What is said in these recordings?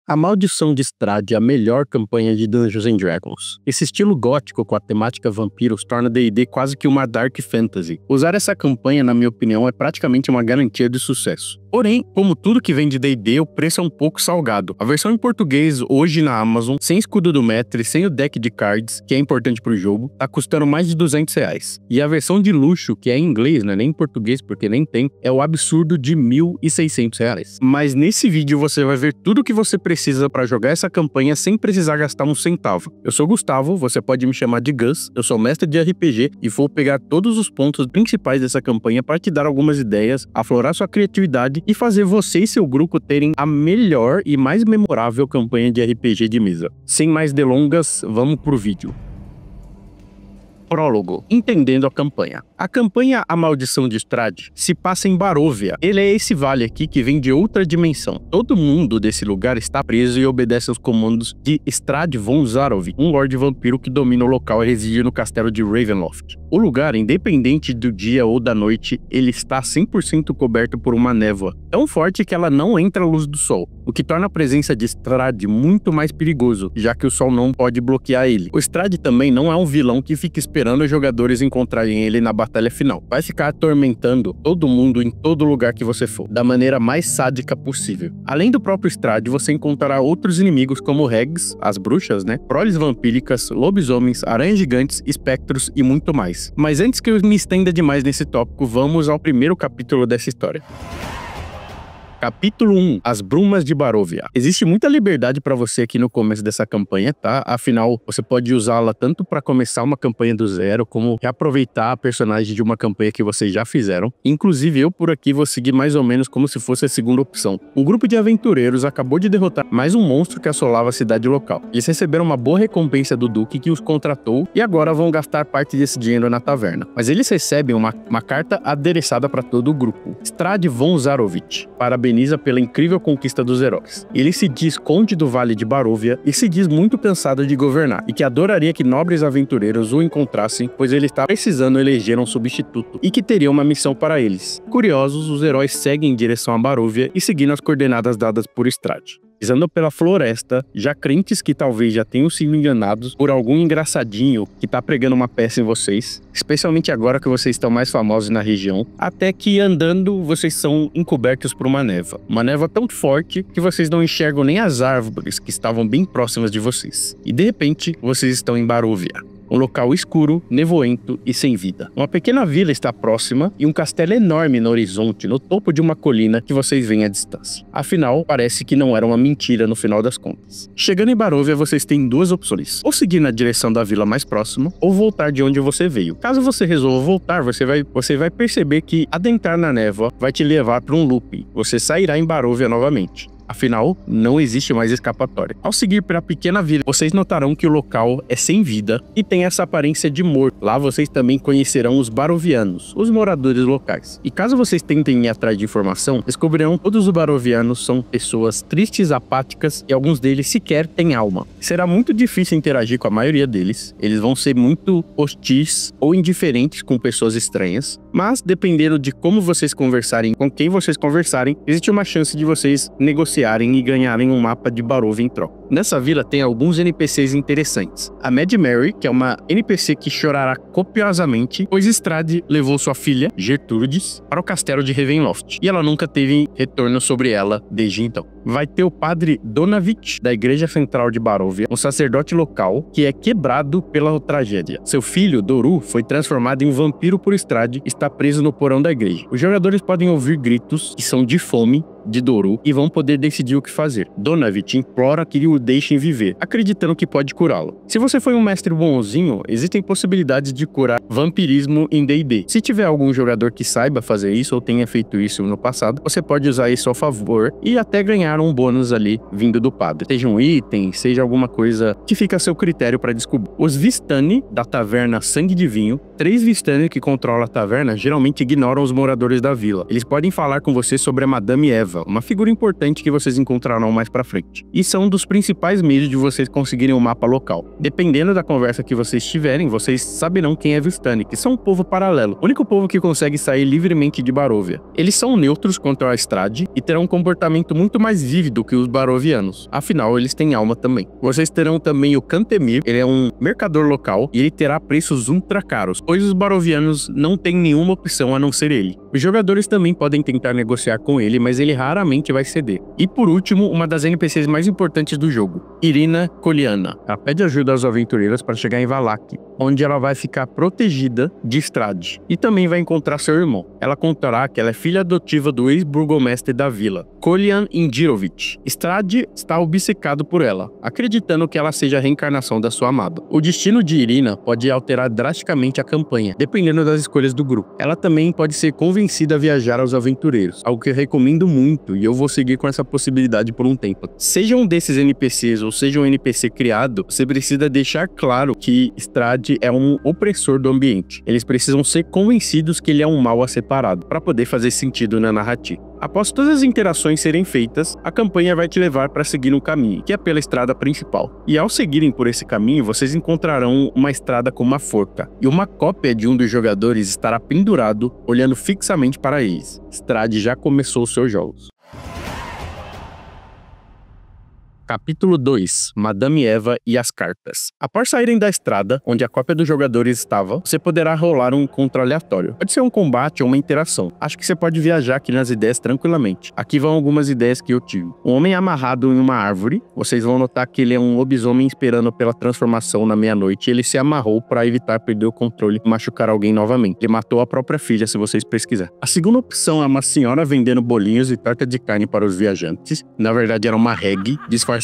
A Maldição de Strahd é a melhor campanha de Dungeons & Dragons. Esse estilo gótico com a temática vampiros torna D&D quase que uma dark fantasy. Usar essa campanha, na minha opinião, é praticamente uma garantia de sucesso. Porém, como tudo que vem de D&D, o preço é um pouco salgado. A versão em português, hoje na Amazon, sem escudo do mestre, sem o deck de cards, que é importante pro jogo, tá custando mais de R$200. E a versão de luxo, que é em inglês, não é nem em português, porque nem tem, é o absurdo de R$1.600. Mas nesse vídeo você vai ver tudo o que você precisa para jogar essa campanha sem precisar gastar um centavo. Eu sou Gustavo, você pode me chamar de Gus, eu sou mestre de RPG e vou pegar todos os pontos principais dessa campanha para te dar algumas ideias, aflorar sua criatividade e fazer você e seu grupo terem a melhor e mais memorável campanha de RPG de mesa. Sem mais delongas, vamos pro vídeo. Prólogo. Entendendo a campanha. A campanha A Maldição de Strahd se passa em Baróvia. Ele é esse vale aqui que vem de outra dimensão. Todo mundo desse lugar está preso e obedece aos comandos de Strahd von Zarovich, um lorde vampiro que domina o local e reside no castelo de Ravenloft. O lugar, independente do dia ou da noite, ele está 100% coberto por uma névoa, tão forte que ela não entra a luz do sol, o que torna a presença de Strahd muito mais perigoso, já que o sol não pode bloquear ele. O Strahd também não é um vilão que fica esperando os jogadores encontrarem ele na batalha final. Vai ficar atormentando todo mundo em todo lugar que você for, da maneira mais sádica possível. Além do próprio Strahd, você encontrará outros inimigos como Hags, as bruxas, proles vampíricas, lobisomens, aranhas gigantes, espectros e muito mais. Mas antes que eu me estenda demais nesse tópico, vamos ao primeiro capítulo dessa história. Capítulo 1. As Brumas de Baróvia. Existe muita liberdade para você aqui no começo dessa campanha, tá? Afinal, você pode usá-la tanto para começar uma campanha do zero, como reaproveitar a personagem de uma campanha que vocês já fizeram. Inclusive, eu por aqui vou seguir mais ou menos como se fosse a segunda opção. Um grupo de aventureiros acabou de derrotar mais um monstro que assolava a cidade local. Eles receberam uma boa recompensa do Duque que os contratou e agora vão gastar parte desse dinheiro na taverna. Mas eles recebem uma carta adereçada para todo o grupo. Strahd von Zarovich parabeniza pela incrível conquista dos heróis. Ele se diz conde do Vale de Baróvia e se diz muito cansado de governar, e que adoraria que nobres aventureiros o encontrassem, pois ele está precisando eleger um substituto, e que teria uma missão para eles. Curiosos, os heróis seguem em direção a Baróvia e seguindo as coordenadas dadas por Strahd. Pisando pela floresta, já crentes que talvez já tenham sido enganados por algum engraçadinho que tá pregando uma peça em vocês, especialmente agora que vocês estão mais famosos na região, até que andando vocês são encobertos por uma névoa. Uma névoa tão forte que vocês não enxergam nem as árvores que estavam bem próximas de vocês. E de repente, vocês estão em Baróvia. Um local escuro, nevoento e sem vida. Uma pequena vila está próxima e um castelo enorme no horizonte, no topo de uma colina que vocês veem à distância. Afinal, parece que não era uma mentira no final das contas. Chegando em Baróvia, vocês têm duas opções. Ou seguir na direção da vila mais próxima, ou voltar de onde você veio. Caso você resolva voltar, você vai perceber que adentrar na névoa vai te levar para um loop. Você sairá em Baróvia novamente. Afinal, não existe mais escapatória. Ao seguir pela pequena vila, vocês notarão que o local é sem vida e tem essa aparência de morto. Lá vocês também conhecerão os barovianos, os moradores locais. E caso vocês tentem ir atrás de informação, descobrirão que todos os barovianos são pessoas tristes, apáticas e alguns deles sequer têm alma. Será muito difícil interagir com a maioria deles, eles vão ser muito hostis ou indiferentes com pessoas estranhas, mas dependendo de como vocês conversarem, com quem vocês conversarem, existe uma chance de vocês negociarem e ganharem um mapa de Baróvia em troca. Nessa vila tem alguns NPCs interessantes. A Mad Mary, que é uma NPC que chorará copiosamente, pois Strahd levou sua filha, Gertrudes, para o castelo de Ravenloft, e ela nunca teve retorno sobre ela desde então. Vai ter o padre Donavich, da Igreja Central de Baróvia, um sacerdote local que é quebrado pela tragédia. Seu filho, Doru, foi transformado em um vampiro por Strahd e está preso no porão da igreja. Os jogadores podem ouvir gritos que são de fome de Doru e vão poder decidir o que fazer. Donavich implora que o deixem viver, acreditando que pode curá-lo. Se você foi um mestre bonzinho, existem possibilidades de curar vampirismo em D&D. Se tiver algum jogador que saiba fazer isso ou tenha feito isso no passado, você pode usar isso ao favor e até ganhar um bônus ali vindo do padre. Seja um item, seja alguma coisa que fica a seu critério para descobrir. Os Vistani, da taverna Sangue de Vinho, 3 Vistani que controlam a taverna, geralmente ignoram os moradores da vila. Eles podem falar com você sobre a Madame Eva, uma figura importante que vocês encontrarão mais pra frente. E são um dos principais meios de vocês conseguirem um mapa local. Dependendo da conversa que vocês tiverem, vocês saberão quem é Vistani, que são um povo paralelo, o único povo que consegue sair livremente de Baróvia. Eles são neutros contra a Strahd e terão um comportamento muito mais vívido que os barovianos, afinal eles têm alma também. Vocês terão também o Cantemir, ele é um mercador local e ele terá preços ultra caros, pois os barovianos não têm nenhuma opção a não ser ele. Os jogadores também podem tentar negociar com ele, mas ele raramente vai ceder. E por último, uma das NPCs mais importantes do jogo, Irina Koliana. Ela pede ajuda aos aventureiros para chegar em Valak, onde ela vai ficar protegida de Strahd e também vai encontrar seu irmão. Ela contará que ela é filha adotiva do ex-burgomestre da vila, Kolian Indirovich. Strahd está obcecado por ela, acreditando que ela seja a reencarnação da sua amada. O destino de Irina pode alterar drasticamente a campanha, dependendo das escolhas do grupo. Ela também pode ser convencida a viajar aos aventureiros, algo que eu recomendo muito e eu vou seguir com essa possibilidade por um tempo. Seja um desses NPCs ou seja um NPC criado, você precisa deixar claro que Strahd é um opressor do ambiente. Eles precisam ser convencidos que ele é um mal a separado, para poder fazer sentido na narrativa. Após todas as interações serem feitas, a campanha vai te levar para seguir um caminho, que é pela estrada principal. E ao seguirem por esse caminho, vocês encontrarão uma estrada com uma forca, e uma cópia de um dos jogadores estará pendurado, olhando fixamente para eles. Strahd já começou os seus jogos. Capítulo 2. Madame Eva e as cartas. Após saírem da estrada, onde a cópia dos jogadores estava, você poderá rolar um encontro aleatório. Pode ser um combate ou uma interação. Acho que você pode viajar aqui nas ideias tranquilamente. Aqui vão algumas ideias que eu tive. Um homem amarrado em uma árvore. Vocês vão notar que ele é um lobisomem esperando pela transformação na meia-noite. Ele se amarrou para evitar perder o controle e machucar alguém novamente. Ele matou a própria filha, se vocês pesquisarem. A segunda opção é uma senhora vendendo bolinhos e torta de carne para os viajantes. Na verdade, era uma reggae disfarçada,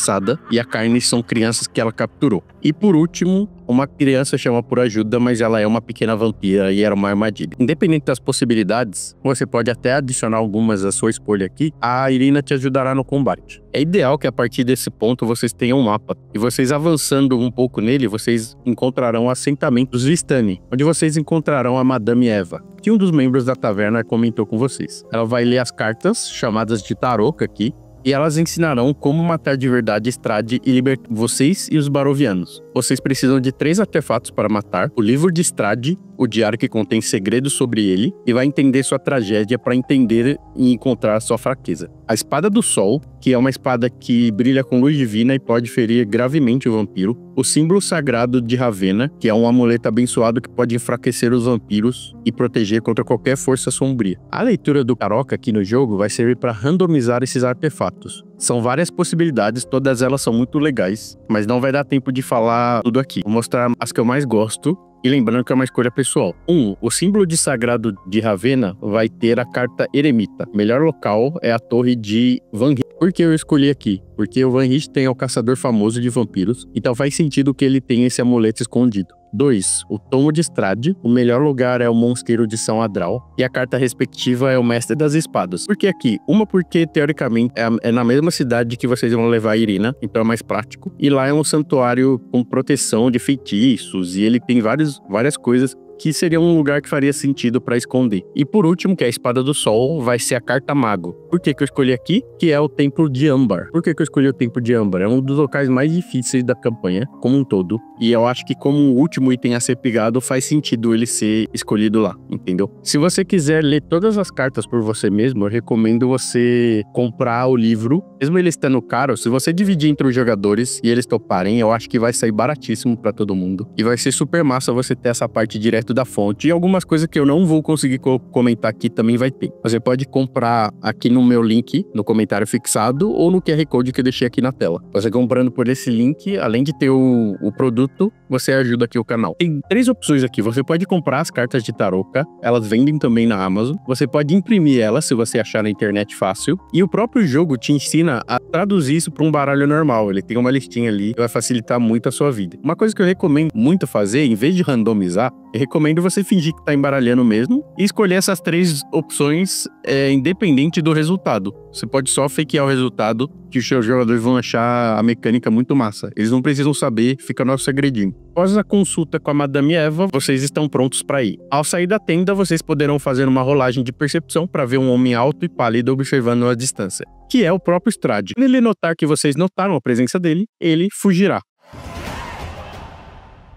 e a carne são crianças que ela capturou. E por último, uma criança chama por ajuda, mas ela é uma pequena vampira e era uma armadilha. Independente das possibilidades, você pode até adicionar algumas à sua escolha aqui, a Irina te ajudará no combate. É ideal que a partir desse ponto vocês tenham um mapa, e vocês avançando um pouco nele, vocês encontrarão o assentamento dos Vistani, onde vocês encontrarão a Madame Eva, que um dos membros da taverna comentou com vocês. Ela vai ler as cartas, chamadas de Tarok aqui, e elas ensinarão como matar de verdade Strahd e libertar vocês e os barovianos. Vocês precisam de 3 artefatos para matar: o livro de Strahd, o diário que contém segredos sobre ele, e vai entender sua tragédia para entender e encontrar sua fraqueza. A Espada do Sol, que é uma espada que brilha com luz divina e pode ferir gravemente o vampiro. O símbolo sagrado de Ravenna, que é um amuleto abençoado que pode enfraquecer os vampiros e proteger contra qualquer força sombria. A leitura do Tarok aqui no jogo vai servir para randomizar esses artefatos. São várias possibilidades, todas elas são muito legais, mas não vai dar tempo de falar tudo aqui. Vou mostrar as que eu mais gosto. E lembrando que é uma escolha pessoal. O símbolo de sagrado de Ravenna vai ter a carta Eremita. O melhor local é a torre de Van Richt. Por que eu escolhi aqui? Porque o Van Richten é o caçador famoso de vampiros, então faz sentido que ele tenha esse amuleto escondido. 2. O Tomo de Strahd. O melhor lugar é o Mosteiro de São Adral. E a carta respectiva é o Mestre das Espadas. Por que aqui? Uma porque, teoricamente, é na mesma cidade que vocês vão levar a Irina, então é mais prático. E lá é um santuário com proteção de feitiços, e ele tem várias coisas que seria um lugar que faria sentido para esconder. E por último, que é a Espada do Sol, vai ser a carta Mago. Por que eu escolhi aqui? Que é o Templo de Âmbar. Por que eu escolhi o Templo de Âmbar? É um dos locais mais difíceis da campanha, como um todo. E eu acho que como o último item a ser pegado, faz sentido ele ser escolhido lá, entendeu? Se você quiser ler todas as cartas por você mesmo, eu recomendo você comprar o livro. Mesmo ele estando caro, se você dividir entre os jogadores e eles toparem, eu acho que vai sair baratíssimo para todo mundo. E vai ser super massa você ter essa parte direto da fonte. E algumas coisas que eu não vou conseguir comentar aqui também vai ter. Você pode comprar aqui no meu link, no comentário fixado, ou no QR Code que eu deixei aqui na tela. Você comprando por esse link, além de ter o produto, você ajuda aqui o canal. Tem 3 opções aqui. Você pode comprar as cartas de Taroka, elas vendem também na Amazon. Você pode imprimir elas, se você achar na internet fácil. E o próprio jogo te ensina a traduzir isso para um baralho normal. Ele tem uma listinha ali que vai facilitar muito a sua vida. Uma coisa que eu recomendo muito fazer, em vez de randomizar, eu recomendo você fingir que tá embaralhando mesmo e escolher essas 3 opções independente do resultado. Você pode só fakear o resultado, que os seus jogadores vão achar a mecânica muito massa. Eles não precisam saber, fica nosso segredinho. Após a consulta com a Madame Eva, vocês estão prontos para ir. Ao sair da tenda, vocês poderão fazer uma rolagem de percepção para ver um homem alto e pálido observando a distância, que é o próprio Strahd. Quando ele notar que vocês notaram a presença dele, ele fugirá.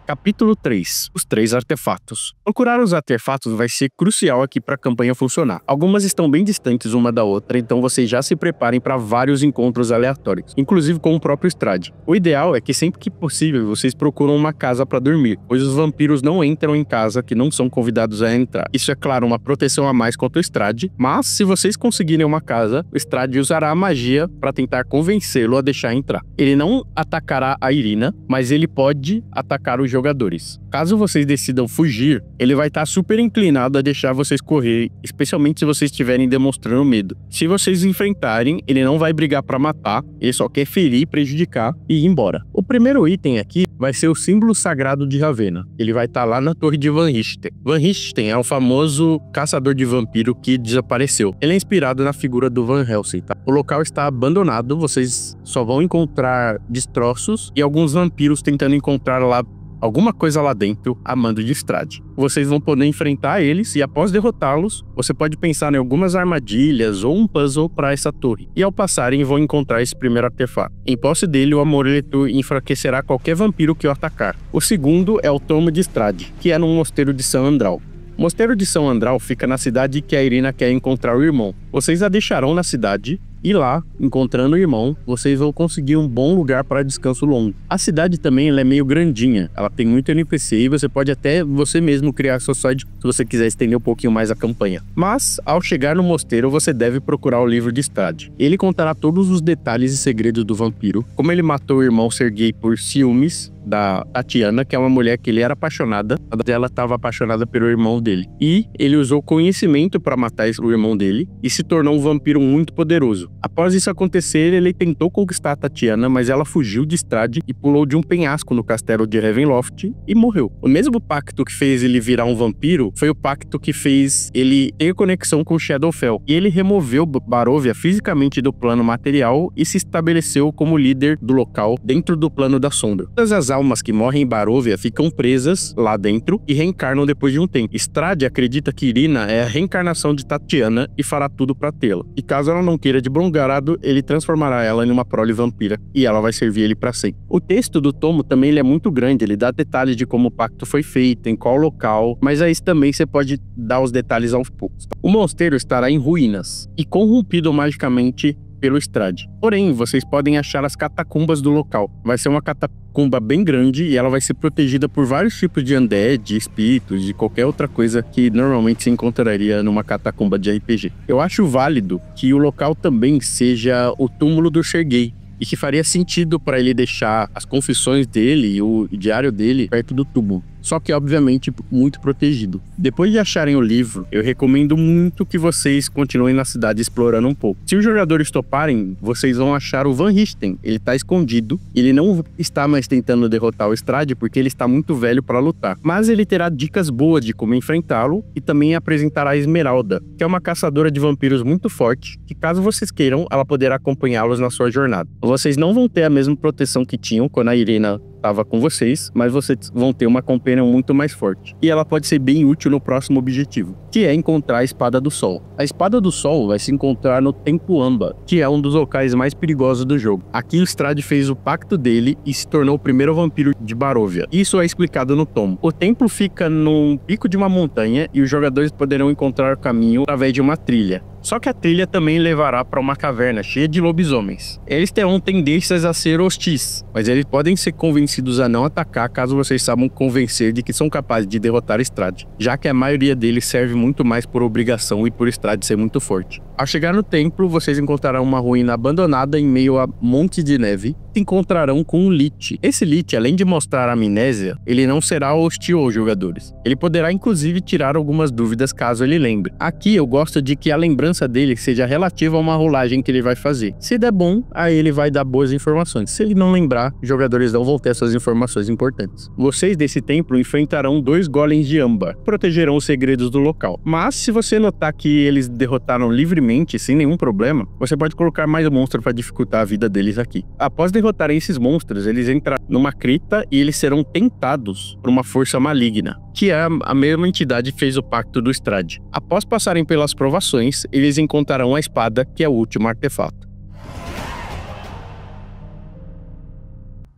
Capítulo 3. Os 3 artefatos. Procurar os artefatos vai ser crucial aqui para a campanha funcionar. Algumas estão bem distantes uma da outra, então vocês já se preparem para vários encontros aleatórios, inclusive com o próprio Strahd. O ideal é que sempre que possível vocês procuram uma casa para dormir, pois os vampiros não entram em casa que não são convidados a entrar. Isso é claro, uma proteção a mais contra o Strahd, mas se vocês conseguirem uma casa, o Strahd usará a magia para tentar convencê-lo a deixar entrar. Ele não atacará a Irina, mas ele pode atacar os jogadores. Caso vocês decidam fugir, ele vai estar super inclinado a deixar vocês correr, especialmente se vocês estiverem demonstrando medo. Se vocês enfrentarem, ele não vai brigar para matar, ele só quer ferir, prejudicar e ir embora. O primeiro item aqui vai ser o símbolo sagrado de Ravenna. Ele vai estar lá na torre de Van Richten. Van Richten é o famoso caçador de vampiro que desapareceu. Ele é inspirado na figura do Van Helsing, tá? O local está abandonado, vocês só vão encontrar destroços e alguns vampiros tentando encontrar lá alguma coisa lá dentro a mando de Strahd. Vocês vão poder enfrentar eles e após derrotá-los, você pode pensar em algumas armadilhas ou um puzzle para essa torre. E ao passarem, vão encontrar esse primeiro artefato. Em posse dele, o amuleto enfraquecerá qualquer vampiro que o atacar. O segundo é o Tomo de Strahd, que é no mosteiro de São Andral. O mosteiro de São Andral fica na cidade que a Irina quer encontrar o irmão. Vocês a deixarão na cidade e lá, encontrando o irmão, vocês vão conseguir um bom lugar para descanso longo. A cidade também ela é meio grandinha, ela tem muito NPC e você pode até você mesmo criar sua side se você quiser estender um pouquinho mais a campanha. Mas, ao chegar no mosteiro, você deve procurar o livro de Strahd. Ele contará todos os detalhes e segredos do vampiro, como ele matou o irmão Sergei por ciúmes da Tatiana, que é uma mulher que ele era apaixonada, ela estava apaixonada pelo irmão dele. E ele usou conhecimento para matar o irmão dele e se tornou um vampiro muito poderoso. Após isso acontecer, ele tentou conquistar a Tatiana, mas ela fugiu de Strahd e pulou de um penhasco no castelo de Ravenloft e morreu. O mesmo pacto que fez ele virar um vampiro foi o pacto que fez ele ter conexão com Shadowfell. E ele removeu Barovia fisicamente do plano material e se estabeleceu como líder do local dentro do plano da sombra. Todas as almas que morrem em Barovia ficam presas lá dentro e reencarnam depois de um tempo. Strahd acredita que Irina é a reencarnação de Tatiana e fará tudo para tê-la. E caso ela não queira de bom grado, ele transformará ela em uma prole vampira e ela vai servir ele para sempre. O texto do tomo também ele é muito grande, ele dá detalhes de como o pacto foi feito, em qual local, mas aí também você pode dar os detalhes aos poucos. O mosteiro estará em ruínas e corrompido magicamente pelo Strahd. Porém, vocês podem achar as catacumbas do local. Vai ser uma catacumba bem grande e ela vai ser protegida por vários tipos de undead, espíritos, de qualquer outra coisa que normalmente se encontraria numa catacumba de RPG. Eu acho válido que o local também seja o túmulo do Sergei, e que faria sentido para ele deixar as confissões dele e o diário dele perto do túmulo. Só que, obviamente, muito protegido. Depois de acharem o livro, eu recomendo muito que vocês continuem na cidade explorando um pouco. Se os jogadores toparem, vocês vão achar o Van Richten. Ele está escondido, ele não está mais tentando derrotar o Strahd porque ele está muito velho para lutar. Mas ele terá dicas boas de como enfrentá-lo e também apresentará a Esmeralda, que é uma caçadora de vampiros muito forte, que caso vocês queiram, ela poderá acompanhá-los na sua jornada. Vocês não vão ter a mesma proteção que tinham quando a Irina estava com vocês, mas vocês vão ter uma companhia muito mais forte. E ela pode ser bem útil no próximo objetivo, que é encontrar a Espada do Sol. A Espada do Sol vai se encontrar no Templo Amba, que é um dos locais mais perigosos do jogo. Aqui o Strahd fez o pacto dele e se tornou o primeiro vampiro de Barovia. Isso é explicado no tomo. O templo fica no pico de uma montanha e os jogadores poderão encontrar o caminho através de uma trilha. Só que a trilha também levará para uma caverna cheia de lobisomens. Eles terão tendências a ser hostis, mas eles podem ser convencidos a não atacar caso vocês saibam convencer de que são capazes de derrotar Strahd, já que a maioria deles serve muito mais por obrigação e por Strahd ser muito forte. Ao chegar no templo, vocês encontrarão uma ruína abandonada em meio a monte de neve. Se encontrarão com um Lich. Esse Lich, além de mostrar amnésia, ele não será hostil aos jogadores. Ele poderá inclusive tirar algumas dúvidas caso ele lembre. Aqui eu gosto de que a lembrança dele seja relativa a uma rolagem que ele vai fazer. Se der bom, aí ele vai dar boas informações. Se ele não lembrar, os jogadores não vão ter essas informações importantes. Vocês desse templo enfrentarão 2 golems de âmbar, protegerão os segredos do local. Mas se você notar que eles derrotaram livremente, sem nenhum problema, você pode colocar mais monstros para dificultar a vida deles aqui. Após derrotarem esses monstros, eles entrarão numa cripta e eles serão tentados por uma força maligna, que é a mesma entidade que fez o pacto do Strahd. Após passarem pelas provações, eles encontrarão a espada, que é o último artefato.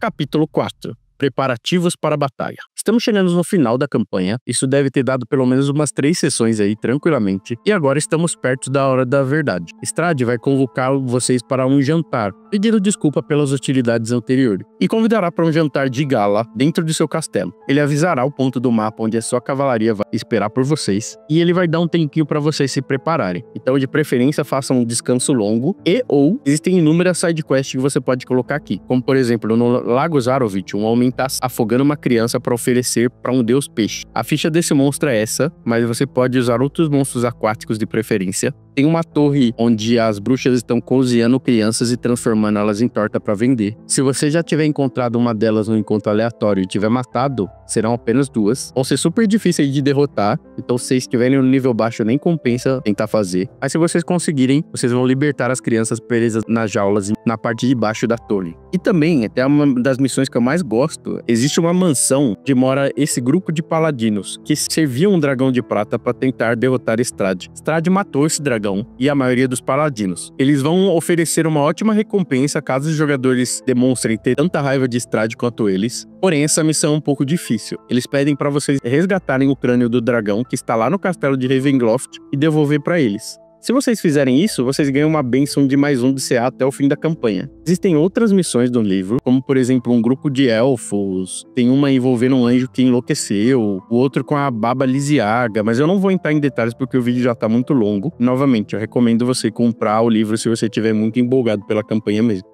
Capítulo 4. Preparativos para a batalha. Estamos chegando no final da campanha, isso deve ter dado pelo menos umas 3 sessões aí, tranquilamente, e agora estamos perto da hora da verdade. Strahd vai convocar vocês para um jantar, pedindo desculpa pelas hostilidades anteriores, e convidará para um jantar de gala dentro de seu castelo. Ele avisará o ponto do mapa onde a sua cavalaria vai esperar por vocês, e ele vai dar um tempinho para vocês se prepararem. Então, de preferência, façam um descanso longo ou existem inúmeras sidequests que você pode colocar aqui, como por exemplo, no Lago Zarovich, um homem está afogando uma criança para oferecer para um deus peixe. A ficha desse monstro é essa, mas você pode usar outros monstros aquáticos de preferência. Tem uma torre onde as bruxas estão cozinhando crianças e transformando elas em torta para vender. Se você já tiver encontrado uma delas no encontro aleatório e tiver matado, serão apenas 2. Vão ser super difíceis de derrotar, então se estiverem no nível baixo nem compensa tentar fazer. Mas se vocês conseguirem, vocês vão libertar as crianças presas nas jaulas na parte de baixo da torre. E também, até uma das missões que eu mais gosto, existe uma mansão onde mora esse grupo de paladinos que serviam um dragão de prata para tentar derrotar Strahd. Strahd matou esse dragão e a maioria dos paladinos. Eles vão oferecer uma ótima recompensa caso os jogadores demonstrem ter tanta raiva de Strahd quanto eles. Porém, essa missão é um pouco difícil. Eles pedem para vocês resgatarem o crânio do dragão que está lá no castelo de Ravenloft e devolver para eles. Se vocês fizerem isso, vocês ganham uma bênção de mais 1 de CA até o fim da campanha. Existem outras missões do livro, como por exemplo um grupo de elfos, tem uma envolvendo um anjo que enlouqueceu, o outro com a Baba Lisiaga, mas eu não vou entrar em detalhes porque o vídeo já tá muito longo. Novamente, eu recomendo você comprar o livro se você estiver muito empolgado pela campanha mesmo.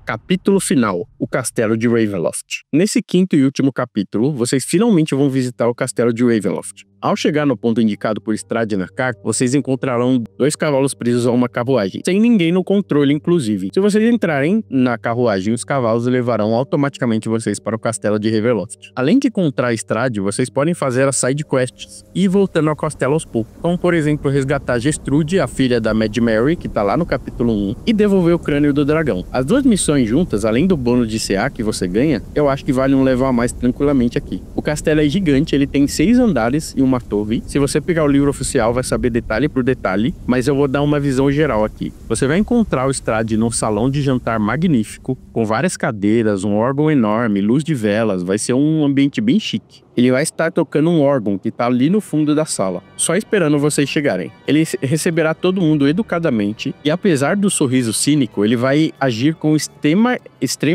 Capítulo final, o Castelo de Ravenloft. Nesse 5º e último capítulo, vocês finalmente vão visitar o Castelo de Ravenloft. Ao chegar no ponto indicado por Strahd na carta, vocês encontrarão 2 cavalos presos a uma carruagem, sem ninguém no controle inclusive. Se vocês entrarem na carruagem, os cavalos levarão automaticamente vocês para o Castelo de Ravenloft. Além de encontrar Strahd, vocês podem fazer as sidequests e ir voltando ao castelo aos poucos, como por exemplo resgatar Gestrude, a filha da Mad Mary, que tá lá no capítulo 1, e devolver o crânio do dragão. As 2 missões juntas, além do bônus de CA que você ganha, eu acho que vale um level a mais tranquilamente aqui. O castelo é gigante, ele tem 6 andares e uma torre. Se você pegar o livro oficial, vai saber detalhe por detalhe, mas eu vou dar uma visão geral aqui. Você vai encontrar o Strahd num salão de jantar magnífico, com várias cadeiras, um órgão enorme, luz de velas, vai ser um ambiente bem chique. Ele vai estar tocando um órgão que está ali no fundo da sala, só esperando vocês chegarem. Ele receberá todo mundo educadamente e, apesar do sorriso cínico, ele vai agir com extrema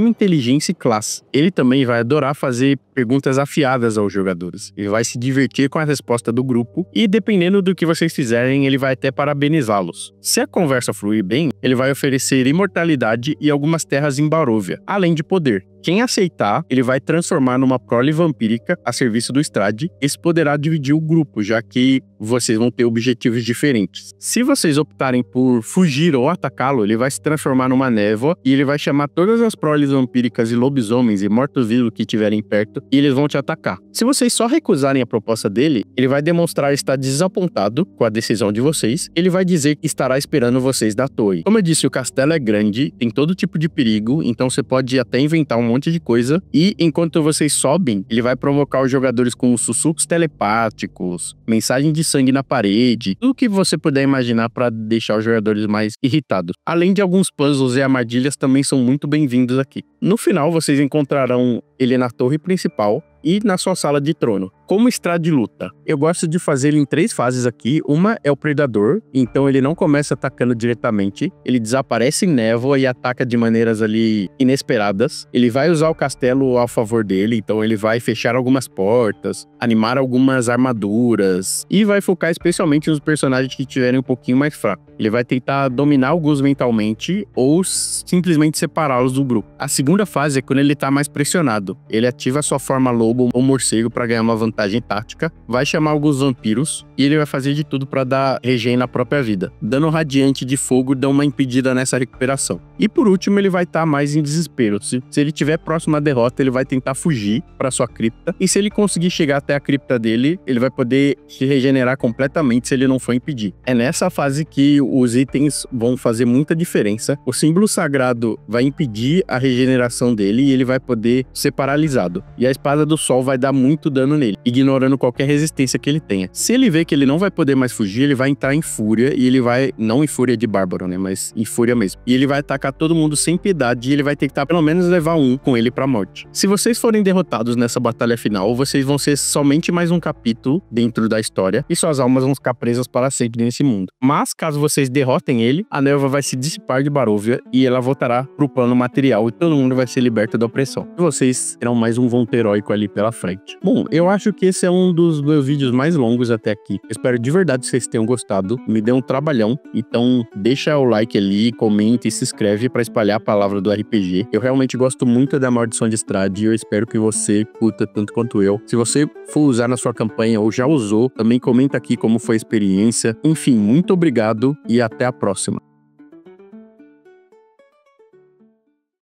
inteligência e classe. Ele também vai adorar fazer perguntas afiadas aos jogadores. Ele vai se divertir com a resposta do grupo e, dependendo do que vocês fizerem, ele vai até parabenizá-los. Se a conversa fluir bem, ele vai oferecer imortalidade e algumas terras em Barovia, além de poder. Quem aceitar, ele vai transformar numa prole vampírica a serviço do Strahd. Esse poderá dividir o grupo, já que vocês vão ter objetivos diferentes. Se vocês optarem por fugir ou atacá-lo, ele vai se transformar numa névoa e ele vai chamar todas as proles vampíricas e lobisomens e mortos-vivos que estiverem perto e eles vão te atacar. Se vocês só recusarem a proposta dele, ele vai demonstrar estar desapontado com a decisão de vocês. Ele vai dizer que estará esperando vocês da torre. Como eu disse, o castelo é grande, tem todo tipo de perigo, então você pode até inventar um monte de coisa, e enquanto vocês sobem, ele vai provocar os jogadores com sussurros telepáticos, mensagem de sangue na parede, tudo que você puder imaginar para deixar os jogadores mais irritados. Além de alguns puzzles e armadilhas também são muito bem-vindos aqui. No final, vocês encontrarão ele na torre principal e na sua sala de trono. Como Strahd luta? Eu gosto de fazer ele em 3 fases aqui. Uma é o predador, então ele não começa atacando diretamente, ele desaparece em névoa e ataca de maneiras ali inesperadas. Ele vai usar o castelo a favor dele, então ele vai fechar algumas portas, animar algumas armaduras e vai focar especialmente nos personagens que tiverem um pouquinho mais fracos. Ele vai tentar dominar alguns mentalmente ou simplesmente separá-los do grupo. A segunda fase é quando ele tá mais pressionado. Ele ativa a sua forma lobo ou morcego para ganhar uma vantagem tática, vai chamar alguns vampiros e ele vai fazer de tudo para dar regen na própria vida. Dano radiante de fogo dá uma impedida nessa recuperação. E por último, ele vai estar mais em desespero. Se ele estiver próximo à derrota, ele vai tentar fugir para sua cripta, e se ele conseguir chegar até a cripta dele, ele vai poder se regenerar completamente se ele não for impedir. É nessa fase que os itens vão fazer muita diferença. O símbolo sagrado vai impedir a regeneração dele e ele vai poder ser paralisado. E a espada do sol vai dar muito dano nele, ignorando qualquer resistência que ele tenha. Se ele vê que ele não vai poder mais fugir, ele vai entrar em fúria e ele vai, não em fúria de bárbaro, né, mas em fúria mesmo. E ele vai atacar todo mundo sem piedade e ele vai tentar pelo menos levar um com ele pra morte. Se vocês forem derrotados nessa batalha final, vocês vão ser somente mais um capítulo dentro da história e suas almas vão ficar presas para sempre nesse mundo. Mas caso vocês derrotem ele, a névoa vai se dissipar de Baróvia e ela voltará pro plano material e todo mundo vai ser liberto da opressão. E vocês terão mais um vonto heróico ali pela frente. Bom, eu acho que esse é um dos meus vídeos mais longos até aqui. Eu espero de verdade que vocês tenham gostado. Me deu um trabalhão, então deixa o like ali, comenta e se inscreve para espalhar a palavra do RPG. Eu realmente gosto muito da Maldição de Strahd e eu espero que você curta tanto quanto eu. Se você for usar na sua campanha ou já usou, também comenta aqui como foi a experiência. Enfim, muito obrigado e até a próxima.